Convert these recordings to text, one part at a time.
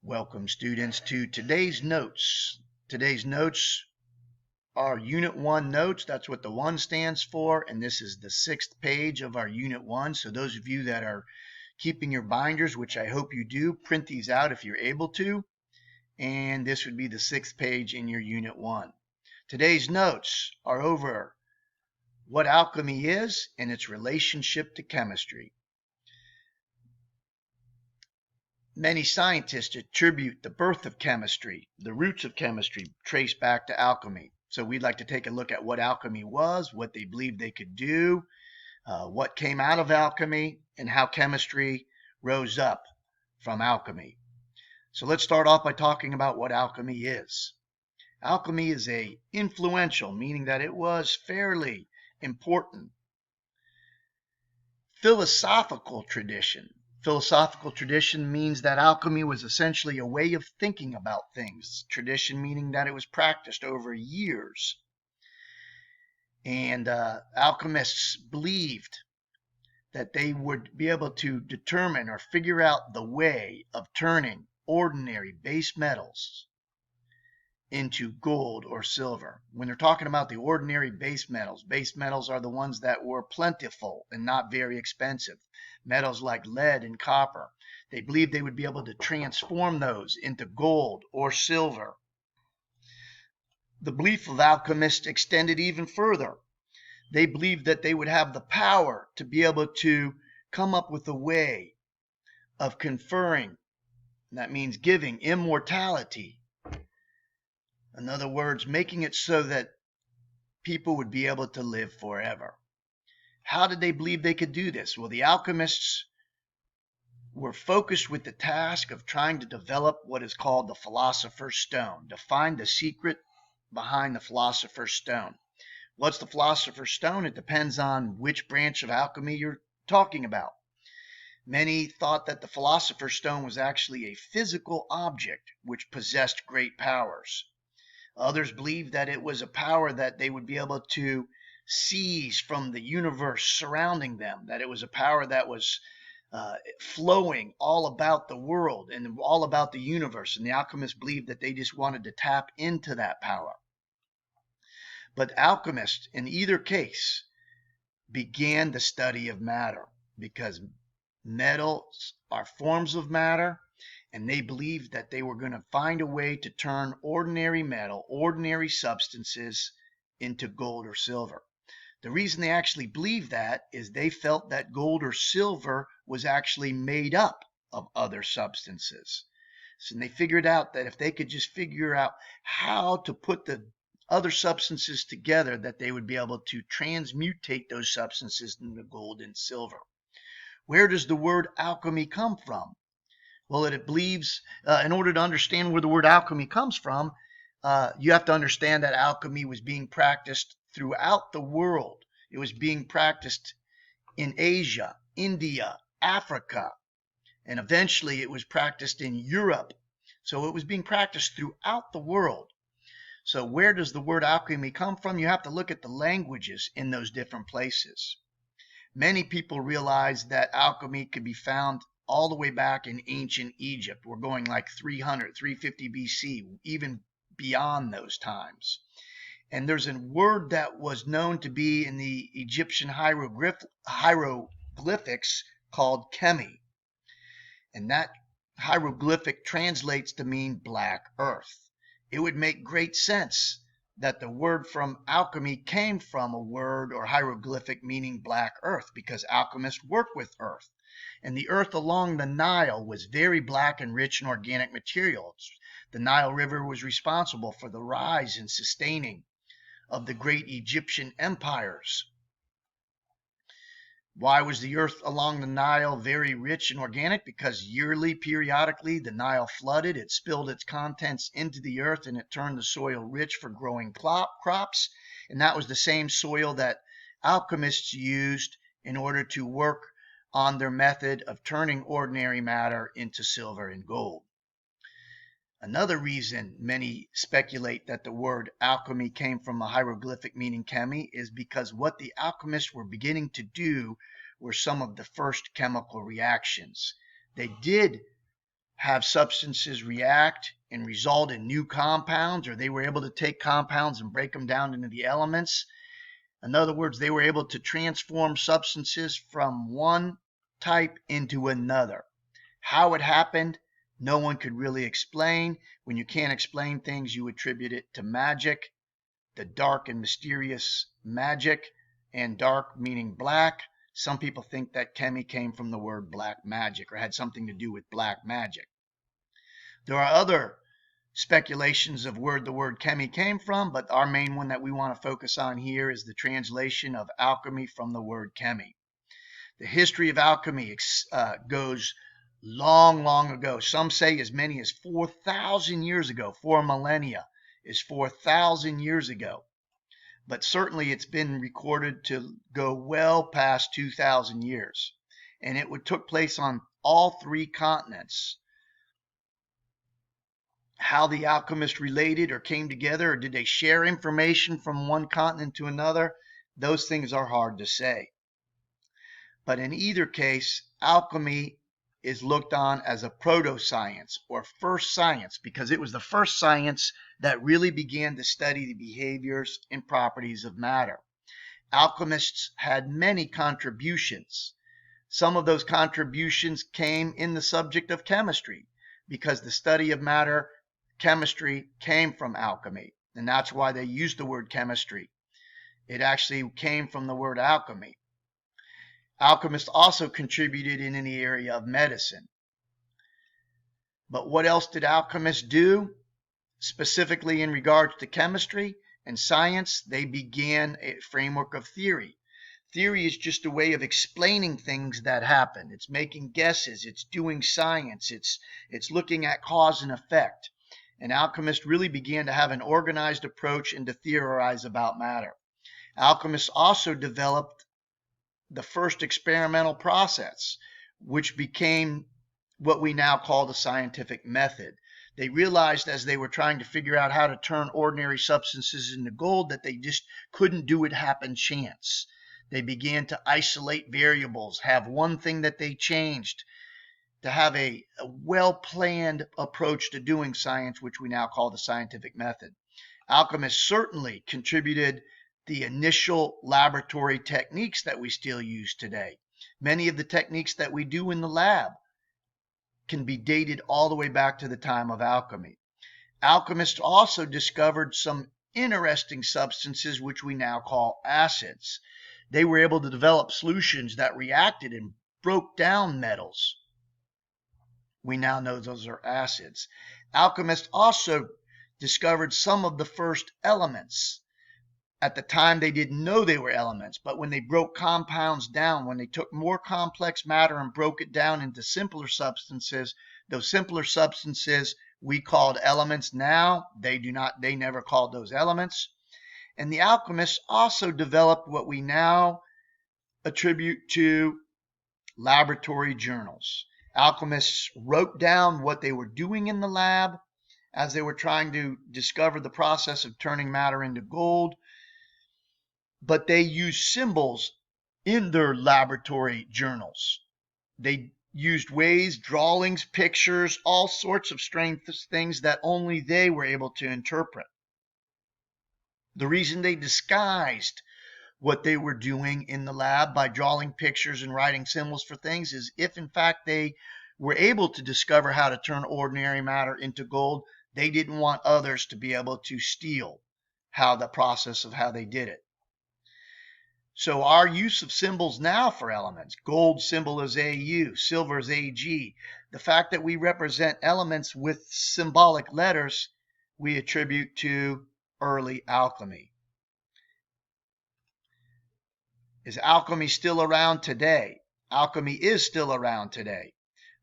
Welcome, students, to today's notes. Today's notes are Unit 1 notes. That's what the 1 stands for, and this is the 6th page of our Unit 1. So those of you that are keeping your binders, which I hope you do, print these out if you're able to, and this would be the 6th page in your Unit 1. Today's notes are over what alchemy is and its relationship to chemistry. Many scientists attribute the birth of chemistry, the roots of chemistry, traced back to alchemy. So we'd like to take a look at what alchemy was, what they believed they could do, what came out of alchemy, and how chemistry rose up from alchemy. So let's start off by talking about what alchemy is. Alchemy is a influential, meaning that it was fairly important, philosophical tradition. Philosophical tradition means that alchemy was essentially a way of thinking about things. Tradition meaning that it was practiced over years. And alchemists believed that they would be able to determine or figure out the way of turning ordinary base metals into gold or silver. When they're talking about the ordinary base metals are the ones that were plentiful and not very expensive. Metals like lead and copper. They believed they would be able to transform those into gold or silver. The belief of alchemists extended even further. They believed that they would have the power to be able to come up with a way of conferring, that means giving, immortality. In other words, making it so that people would be able to live forever. How did they believe they could do this? Well, the alchemists were focused with the task of trying to develop what is called the Philosopher's Stone, to find the secret behind the Philosopher's Stone. What's the Philosopher's Stone? It depends on which branch of alchemy you're talking about. Many thought that the Philosopher's Stone was actually a physical object which possessed great powers. Others believed that it was a power that they would be able to seize from the universe surrounding them, that it was a power that was flowing all about the world and all about the universe. And the alchemists believed that they just wanted to tap into that power. But alchemists, in either case, began the study of matter because metals are forms of matter. And they believed that they were going to find a way to turn ordinary metal, ordinary substances into gold or silver. The reason they actually believed that is they felt that gold or silver was actually made up of other substances. So they figured out that if they could just figure out how to put the other substances together, that they would be able to transmutate those substances into gold and silver. Where does the word alchemy come from? Well, it believes, in order to understand where the word alchemy comes from, you have to understand that alchemy was being practiced throughout the world. It was being practiced in Asia, India, Africa, and eventually it was practiced in Europe. So it was being practiced throughout the world. So where does the word alchemy come from? You have to look at the languages in those different places. Many people realize that alchemy could be found all the way back in ancient Egypt. We're going like 300, 350 BC, even beyond those times. And there's a word that was known to be in the Egyptian hieroglyphics called chemi. And that hieroglyphic translates to mean black earth. It would make great sense that the word from alchemy came from a word or hieroglyphic meaning black earth, because alchemists work with earth. And the earth along the Nile was very black and rich in organic materials. The Nile River was responsible for the rise and sustaining of the great Egyptian empires. Why was the earth along the Nile very rich and organic? Because periodically, the Nile flooded, it spilled its contents into the earth, and it turned the soil rich for growing crops. And that was the same soil that alchemists used in order to work on their method of turning ordinary matter into silver and gold. Another reason many speculate that the word alchemy came from a hieroglyphic meaning chemi is because what the alchemists were beginning to do were some of the first chemical reactions. They did have substances react and result in new compounds, or they were able to take compounds and break them down into the elements. In other words, they were able to transform substances from one type into another. How it happened, no one could really explain. When you can't explain things, you attribute it to magic, the dark and mysterious magic, and dark meaning black. Some people think that chemi came from the word black magic or had something to do with black magic. There are other speculations of where the word chemi came from, but our main one that we want to focus on here is the translation of alchemy from the word chemi. The history of alchemy goes long ago. Some say as many as 4,000 years ago. 4 millennia is 4,000 years ago. But certainly it's been recorded to go well past 2,000 years. And it took place on all 3 continents. How the alchemists related or came together, or did they share information from one continent to another? Those things are hard to say. But in either case, alchemy is looked on as a proto-science or first science because it was the first science that really began to study the behaviors and properties of matter. Alchemists had many contributions. Some of those contributions came in the subject of chemistry because the study of matter, chemistry, came from alchemy, and that's why they used the word chemistry. It actually came from the word alchemy. Alchemists also contributed in the area of medicine. But what else did alchemists do? Specifically in regards to chemistry and science, they began a framework of theory. Theory is just a way of explaining things that happen. It's making guesses. It's doing science. It's looking at cause and effect. And alchemists really began to have an organized approach and to theorize about matter. Alchemists also developed the first experimental process, which became what we now call the scientific method. They realized as they were trying to figure out how to turn ordinary substances into gold that they just couldn't do it happen chance. They began to isolate variables, have one thing that they changed, to have a well-planned approach to doing science, which we now call the scientific method. Alchemists certainly contributed the initial laboratory techniques that we still use today. Many of the techniques that we do in the lab can be dated all the way back to the time of alchemy. Alchemists also discovered some interesting substances which we now call acids. They were able to develop solutions that reacted and broke down metals. We now know those are acids. Alchemists also discovered some of the first elements. At the time, they didn't know they were elements, but when they broke compounds down, when they took more complex matter and broke it down into simpler substances, those simpler substances we called elements. Now, they never called those elements. And the alchemists also developed what we now attribute to laboratory journals. Alchemists wrote down what they were doing in the lab as they were trying to discover the process of turning matter into gold. But they used symbols in their laboratory journals. They used ways, drawings, pictures, all sorts of strange things that only they were able to interpret. The reason they disguised what they were doing in the lab by drawing pictures and writing symbols for things is if in fact they were able to discover how to turn ordinary matter into gold, they didn't want others to be able to steal the process of how they did it. So our use of symbols now for elements, gold symbol is AU, silver is AG. The fact that we represent elements with symbolic letters, we attribute to early alchemy. Is alchemy still around today? Alchemy is still around today.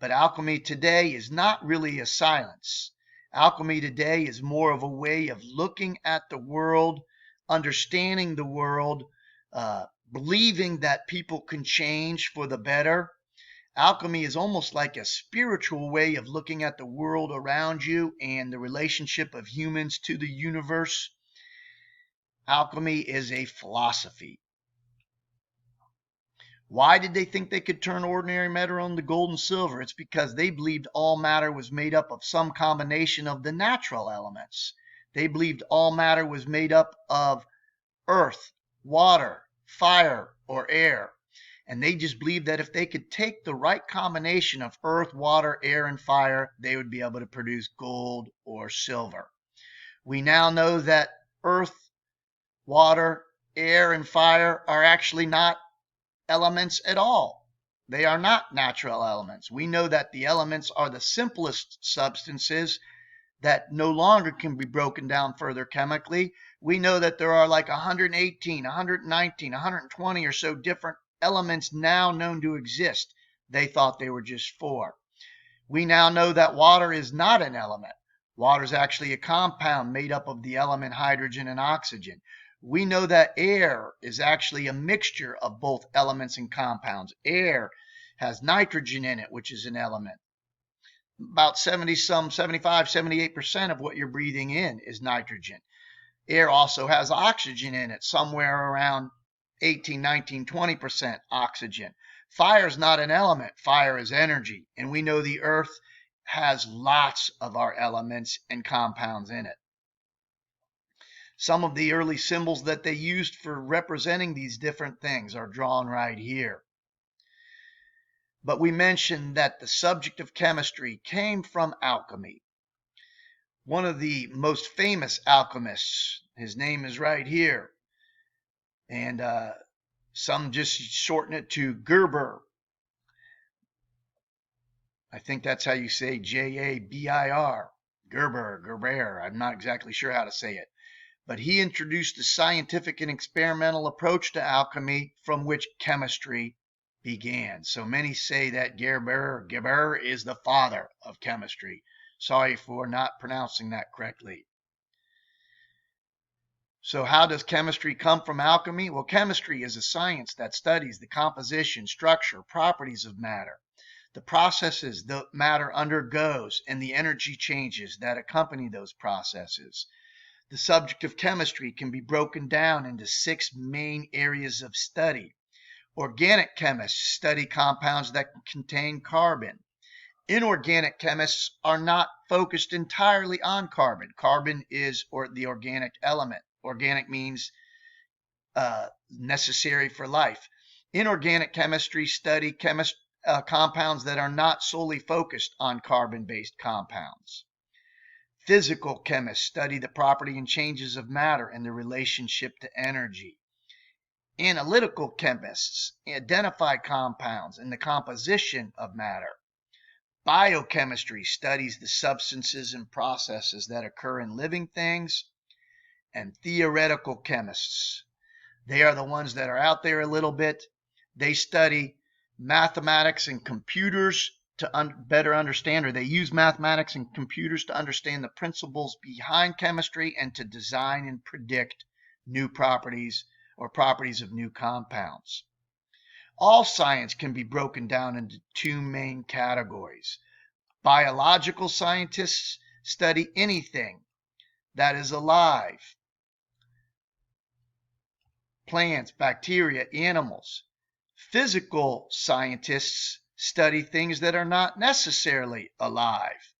But alchemy today is not really a science. Alchemy today is more of a way of looking at the world, understanding the world, believing that people can change for the better. Alchemy is almost like a spiritual way of looking at the world around you and the relationship of humans to the universe. Alchemy is a philosophy. Why did they think they could turn ordinary metal into gold and silver? It's because they believed all matter was made up of some combination of the natural elements. They believed all matter was made up of earth, water, fire, or air. And they just believed that if they could take the right combination of earth, water, air, and fire, they would be able to produce gold or silver. We now know that earth, water, air, and fire are actually not elements at all. They are not natural elements. We know that the elements are the simplest substances that no longer can be broken down further chemically. We know that there are like 118, 119, 120 or so different elements now known to exist. They thought they were just 4. We now know that water is not an element. Water is actually a compound made up of the element hydrogen and oxygen. We know that air is actually a mixture of both elements and compounds. Air has nitrogen in it, which is an element. About 78% of what you're breathing in is nitrogen. Air also has oxygen in it, somewhere around 18, 19, 20% oxygen. Fire is not an element. Fire is energy. And we know the earth has lots of our elements and compounds in it. Some of the early symbols that they used for representing these different things are drawn right here. But we mentioned that the subject of chemistry came from alchemy. One of the most famous alchemists, his name is right here, and some just shorten it to Geber. I think that's how you say Jabir. Geber. I'm not exactly sure how to say it. But he introduced the scientific and experimental approach to alchemy from which chemistry began. So many say that Geber is the father of chemistry. Sorry for not pronouncing that correctly. So how does chemistry come from alchemy? Well, chemistry is a science that studies the composition, structure, properties of matter, the processes that matter undergoes, and the energy changes that accompany those processes. The subject of chemistry can be broken down into 6 main areas of study. Organic chemists study compounds that contain carbon. Inorganic chemists are not focused entirely on carbon. Carbon is the organic element. Organic means necessary for life. Inorganic chemistry study compounds that are not solely focused on carbon-based compounds. Physical chemists study the property and changes of matter and the relationship to energy. Analytical chemists identify compounds and the composition of matter. Biochemistry studies the substances and processes that occur in living things. And theoretical chemists, they are the ones that are out there a little bit. They study mathematics and computers to better understand, or they use mathematics and computers to understand the principles behind chemistry and to design and predict new properties or properties of new compounds. All science can be broken down into 2 main categories. Biological scientists study anything that is alive. Plants, bacteria, animals. Physical scientists study things that are not necessarily alive.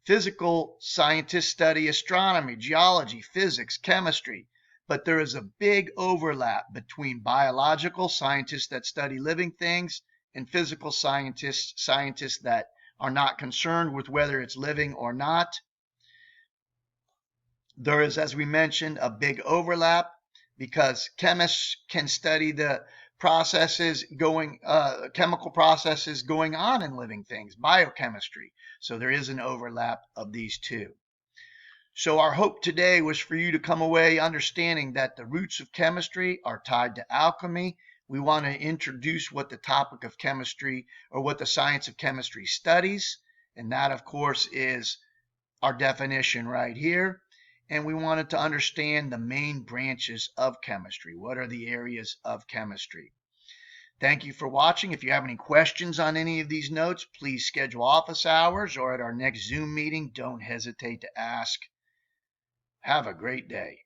Physical scientists study astronomy, geology, physics, chemistry, but there is a big overlap between biological scientists that study living things and physical scientists that are not concerned with whether it's living or not. There is, as we mentioned, a big overlap because chemists can study the chemical processes going on in living things, biochemistry. So there is an overlap of these 2. So our hope today was for you to come away understanding that the roots of chemistry are tied to alchemy. We want to introduce what the topic of chemistry, or what the science of chemistry studies, and that of course is our definition right here. And we wanted to understand the main branches of chemistry. What are the areas of chemistry? Thank you for watching. If you have any questions on any of these notes, please schedule office hours, or at our next Zoom meeting, don't hesitate to ask. Have a great day.